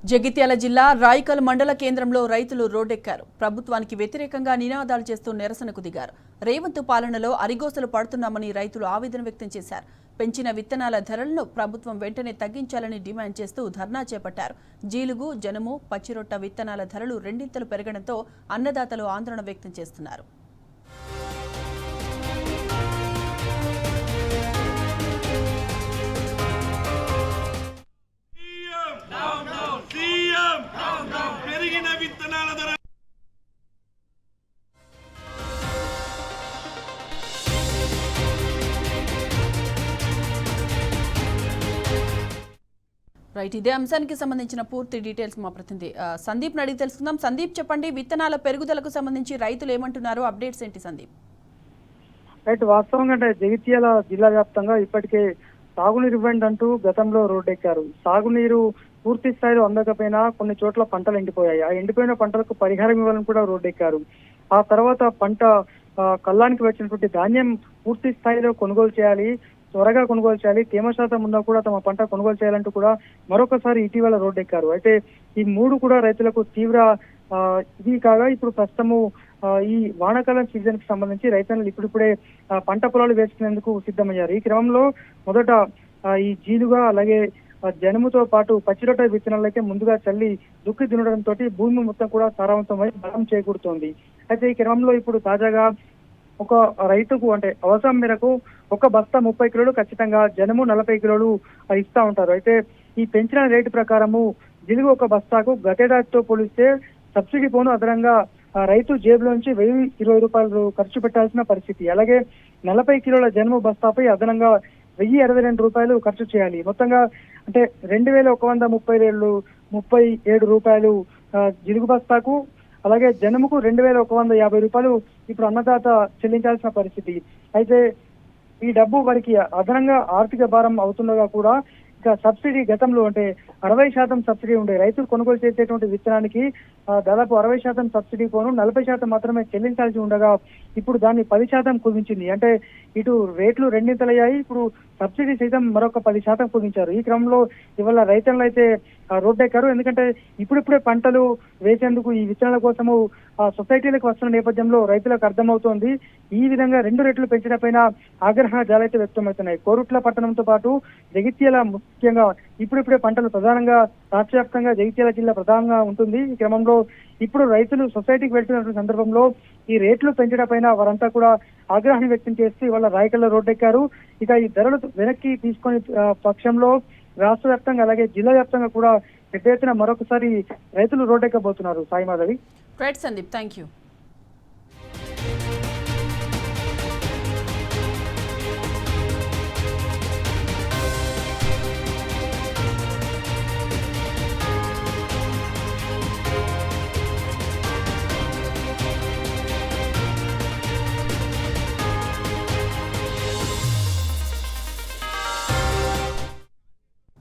జగిత్యాల జిల్లా రాయికల్ మండల కేంద్రంలో రైతులు రోడ్డెక్కారు. ప్రభుత్వానికి వ్యతిరేకంగా నినాదాలు చేస్తూ నిరసనకు దిగారు. రేవంత్ పాలనలో అరిగోసలు పడుతున్నామని రైతులు ఆవేదన వ్యక్తం చేశారు. పెంచిన విత్తనాల ధరలను ప్రభుత్వం వెంటనే తగ్గించాలని డిమాండ్ చేస్తూ ధర్నా చేపట్టారు. జీలుగు, జనుము, పచ్చిరొట్ట విత్తనాల ధరలు రెండింతలు పెరగడంతో అన్నదాతలు ఆందోళన వ్యక్తం చేస్తున్నారు. రైట్, ఇదే అంశానికి సంబంధించిన పూర్తి డీటెయిల్స్ మా ప్రతినిధి సందీప్ అడిగి తెలుసుకుందాం. సందీప్, చెప్పండి, విత్తనాల పెరుగుదలకు సంబంధించి రైతులు ఏమంటున్నారు? అప్డేట్స్ ఏంటి సందీప్? రైట్, వాస్తవంగా అంటే జగిత్యాల జిల్లా వ్యాప్తంగా ఇప్పటికే సాగునీరు ఇవ్వండి అంటూ గతంలో రోడ్డెక్కారు. సాగునీరు పూర్తి స్థాయిలో అందకపోయినా కొన్ని చోట్ల పంటలు ఎండిపోయాయి. ఆ ఎండిపోయిన పంటలకు పరిహారం ఇవ్వాలని కూడా రోడ్డెక్కారు. ఆ తర్వాత పంట కళ్ళానికి వచ్చినటువంటి ధాన్యం పూర్తి స్థాయిలో కొనుగోలు చేయాలి, త్వరగా కొనుగోలు చేయాలి, తేమ శాతం ఉన్నా కూడా తమ పంట కొనుగోలు చేయాలంటూ కూడా మరొకసారి ఇటీవల రోడ్డెక్కారు. అయితే ఈ మూడు కూడా రైతులకు తీవ్ర ఇది కాగా ఇప్పుడు ప్రస్తుతము ఈ వానాకాలం సీజన్ కి సంబంధించి రైతులు ఇప్పుడిప్పుడే పంట పొలాలు వేసుకునేందుకు సిద్ధమయ్యారు. ఈ క్రమంలో మొదట ఈ జీలుగా అలాగే జనుముతో పాటు పచ్చిరొట్ట విత్తనాలకే ముందుగా చల్లి దుక్కి దున్నడంతో భూమి మొత్తం కూడా సారవంతమై బలం చేకూరుతోంది. అయితే ఈ క్రమంలో ఇప్పుడు తాజాగా ఒక రైతుకు అంటే అవసరం మేరకు ఒక బస్తా 30 కిలోలు ఖచ్చితంగా, జనుము 40 కిలోలు ఇస్తా ఉంటారు. అయితే ఈ పెంచిన రేటు ప్రకారము జిలుగు ఒక బస్తాకు గతేడాదితో పోలిస్తే సబ్సిడీ పోను అదనంగా రైతు జేబులోంచి 1020 రూపాయలు ఖర్చు పెట్టాల్సిన పరిస్థితి. అలాగే 40 కిలోల జనుము బస్తాపై అదనంగా 1062 రూపాయలు ఖర్చు చేయాలి. మొత్తంగా అంటే 2137 రూపాయలు జిలుగు బస్తాకు, అలాగే జనుముకు 2150 రూపాయలు ఇప్పుడు అన్నదాత చెల్లించాల్సిన పరిస్థితి. అయితే ఈ డబ్బు వారికి అదనంగా ఆర్థిక భారం అవుతుండగా కూడా ఇక సబ్సిడీ గతంలో అంటే 60% సబ్సిడీ ఉండే రైతులు కొనుగోలు చేసేటువంటి విత్తనానికి దాదాపు 60% సబ్సిడీ పోను 40% మాత్రమే చెల్లించాల్సి ఉండగా ఇప్పుడు దాన్ని 10% కుదించింది. అంటే ఇటు రేట్లు రెండింతలయ్యాయి, ఇప్పుడు సబ్సిడీ సైతం మరొక 10% కుదించారు. ఈ క్రమంలో ఇవాళ రైతులు అయితే రోడ్డెక్కారు. ఎందుకంటే ఇప్పుడిప్పుడే పంటలు వేసేందుకు ఈ విత్తనాల కోసము సొసైటీలకు వస్తున్న నేపథ్యంలో రైతులకు అర్థమవుతోంది. ఈ విధంగా 2 రెట్లు పెంచడంపైన ఆగ్రహ జాలైతే వ్యక్తమవుతున్నాయి. కోరుట్ల పట్టణంతో పాటు జగిత్యాల ముఖ్యంగా ఇప్పుడిప్పుడే పంటలు ప్రధానంగా రాష్ట్ర వ్యాప్తంగా జగిత్యాల జిల్లా ప్రధానంగా ఉంటుంది. ఈ క్రమంలో ఇప్పుడు రైతులు సొసైటీకి వెళ్తున్న సందర్భంలో ఈ రేట్లు పెంచడంపైన వారంతా కూడా ఆగ్రహాన్ని వ్యక్తం చేస్తూ ఇవాళ రాయకల్లో రోడ్డెక్కారు. ఇక ఈ ధరలు వెనక్కి తీసుకునే పక్షంలో రాష్ట్ర వ్యాప్తంగా అలాగే జిల్లా వ్యాప్తంగా కూడా పెద్ద ఎత్తున మరొకసారి రైతులు రోడ్డెక్కబోతున్నారు. Sai Madhavi. Right Sandeep, thank you.